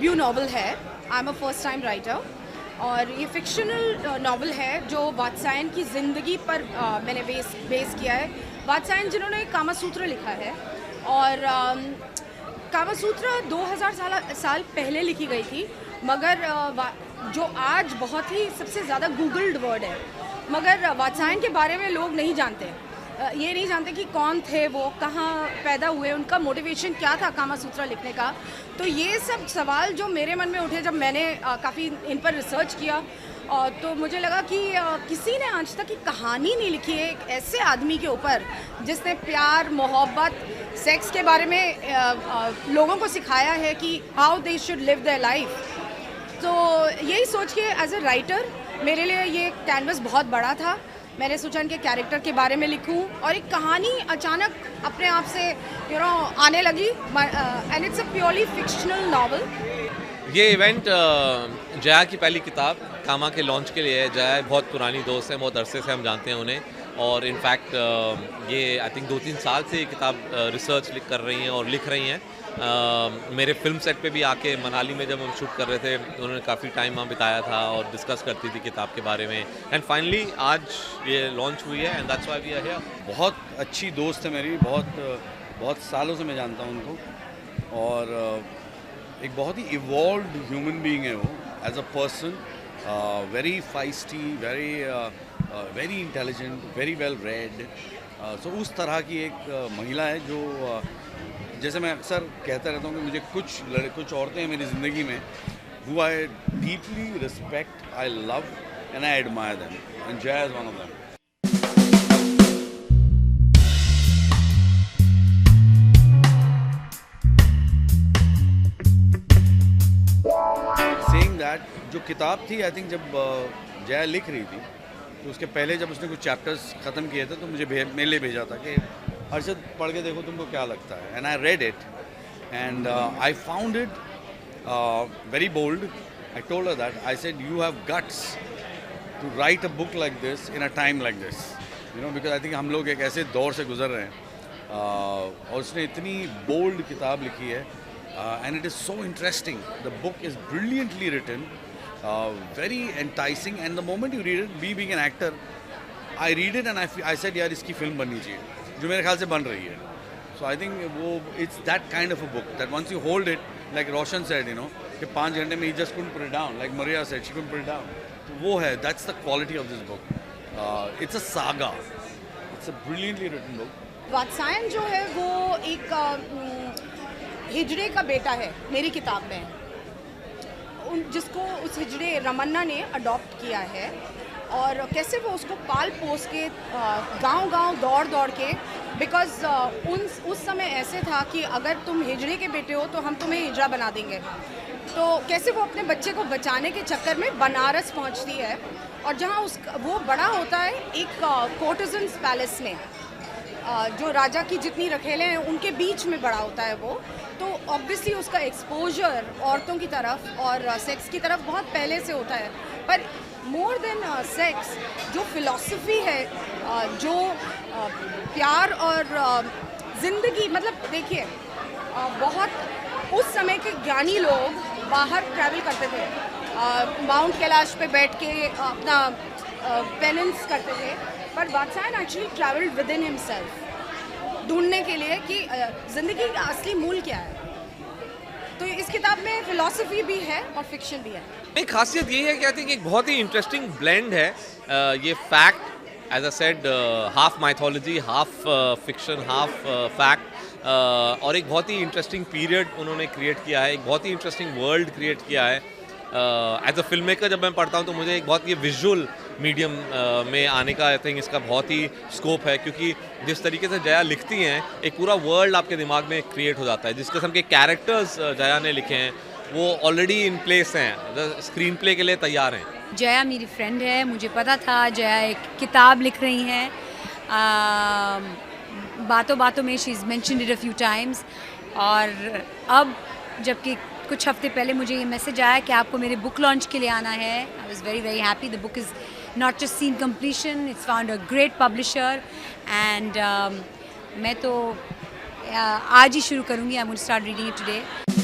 Debut novel है। I am a first time writer और ये फिक्शनल नावल है जो वात्सायन की ज़िंदगी पर मैंने बेस किया है। वात्सायन जिन्होंने कामासूत्र लिखा है और कामासूत्र 2000 साल पहले लिखी गई थी, मगर जो आज बहुत ही सबसे ज़्यादा गूगल्ड वर्ड है, मगर वात्सायन के बारे में लोग नहीं जानते। ये नहीं जानते कि कौन थे वो, कहाँ पैदा हुए, उनका मोटिवेशन क्या था कामासूत्र लिखने का। तो ये सब सवाल जो मेरे मन में उठे जब मैंने काफ़ी इन पर रिसर्च किया, तो मुझे लगा कि किसी ने आज तक की कहानी नहीं लिखी है एक ऐसे आदमी के ऊपर जिसने प्यार, मोहब्बत, सेक्स के बारे में लोगों को सिखाया है कि how they should live their life. तो यही सोच के एज ए राइटर मेरे लिए ये कैनवस बहुत बड़ा था। मैंने सोचा इनके कैरेक्टर के बारे में लिखूं और एक कहानी अचानक अपने आप से आने लगी, and it's a purely fictional novel. ये इवेंट जया की पहली किताब कामा के लॉन्च के लिए है। जया बहुत पुरानी दोस्त है, बहुत अरसे से हम जानते हैं उन्हें, और इनफैक्ट ये आई थिंक 2-3 साल से ये किताब रिसर्च कर रही हैं और लिख रही हैं। मेरे फिल्म सेट पे भी आके मनाली में जब हम शूट कर रहे थे उन्होंने काफ़ी टाइम वहाँ बिताया था और डिस्कस करती थी किताब के बारे में, एंड फाइनली आज ये लॉन्च हुई है, and that's why we are here. बहुत अच्छी दोस्त है मेरी, बहुत सालों से मैं जानता हूँ उनको, और एक बहुत ही इवॉल्व्ड ह्यूमन बीइंग है वो as a person. Very feisty, very intelligent, very well read. So उस तरह की एक महिला है जो जैसे मैं अक्सर कहता रहता हूँ कि मुझे कुछ औरतें हैं मेरी ज़िंदगी में who I deeply respect, I love and I admire them, and Jaya is one of them. Saying that, जो किताब थी आई थिंक जब जया लिख रही थी तो उसके पहले जब उसने कुछ चैप्टर्स ख़त्म किए थे तो मुझे मेरे लिए भेजा था कि अर्शद पढ़ के देखो तुमको क्या लगता है, and I read it and I found it very bold. I told her that. I said, you have guts to write a book like this in a time like this. You know, because I think हम लोग एक ऐसे दौर से गुजर रहे हैं और उसने इतनी bold किताब लिखी है, and it is so interesting. The book is brilliantly written, very enticing, and the moment you read it, being an actor, I read it and I said यार इसकी फिल्म बननी चाहिए, जो मेरे ख्याल से बन रही है. So I think it's that kind of a book that once you hold it, like Roshan said, you know, कि 5 घंटे में he just couldn't put it down. Like Maria said, she couldn't put it down. तो वो है, that's the quality of this book. It's a saga. It's a brilliantly written book. Vatsayan जो है वो एक हिजड़े का बेटा है मेरी किताब में, जिसको उस हिजड़े रमन्ना ने अडॉप्ट किया है, और कैसे वो उसको पाल पोस के गांव-गांव दौड़ के, बिकॉज उस समय ऐसे था कि अगर तुम हिजड़े के बेटे हो तो हम तुम्हें हिजड़ा बना देंगे। तो कैसे वो अपने बच्चे को बचाने के चक्कर में बनारस पहुंचती है, और जहां वो बड़ा होता है एक कोर्टिजन्स पैलेस में, जो राजा की जितनी रखेले हैं उनके बीच में बड़ा होता है वो। तो ऑब्वियसली उसका एक्सपोजर औरतों की तरफ और सेक्स की तरफ बहुत पहले से होता है, पर मोर देन सेक्स जो फिलॉसफी है, जो प्यार और ज़िंदगी, मतलब देखिए बहुत उस समय के ज्ञानी लोग बाहर ट्रैवल करते थे, माउंट कैलाश पे बैठ के अपना पेनेंस करते थे, पर Vatsyayan actually travelled with in himself ढूंढने के लिए कि ज़िंदगी का असली मूल क्या है। तो इस किताब में फिलॉसफी भी है और फिक्शन भी है। एक खासियत ये है कि आई थिंक एक बहुत ही इंटरेस्टिंग ब्लेंड है। ये fact, as I said, half mythology, half fiction, half fact, और एक बहुत ही इंटरेस्टिंग पीरियड उन्होंने क्रिएट किया है, एक बहुत ही इंटरेस्टिंग वर्ल्ड क्रिएट किया है। एज अ फिल्म मेकर जब मैं पढ़ता हूँ तो मुझे एक बहुत ये विजुअल मीडियम में आने का आई थिंक इसका बहुत ही स्कोप है, क्योंकि जिस तरीके से जया लिखती हैं एक पूरा वर्ल्ड आपके दिमाग में क्रिएट हो जाता है। जिस किस्म के कैरेक्टर्स जया ने लिखे हैं वो ऑलरेडी इन प्लेस हैं, स्क्रीन प्ले के लिए तैयार हैं। जया मेरी फ्रेंड है, मुझे पता था जया एक किताब लिख रही हैं, बातों बातों में she is mentioned it a few times, और अब जबकि कुछ हफ्ते पहले मुझे ये मैसेज आया कि आपको मेरे बुक लॉन्च के लिए आना है, I was very very happy. The book is not just seen completion, it's found a great publisher, and मैं तो आज ही शुरू करूँगी। I am going to start reading it today.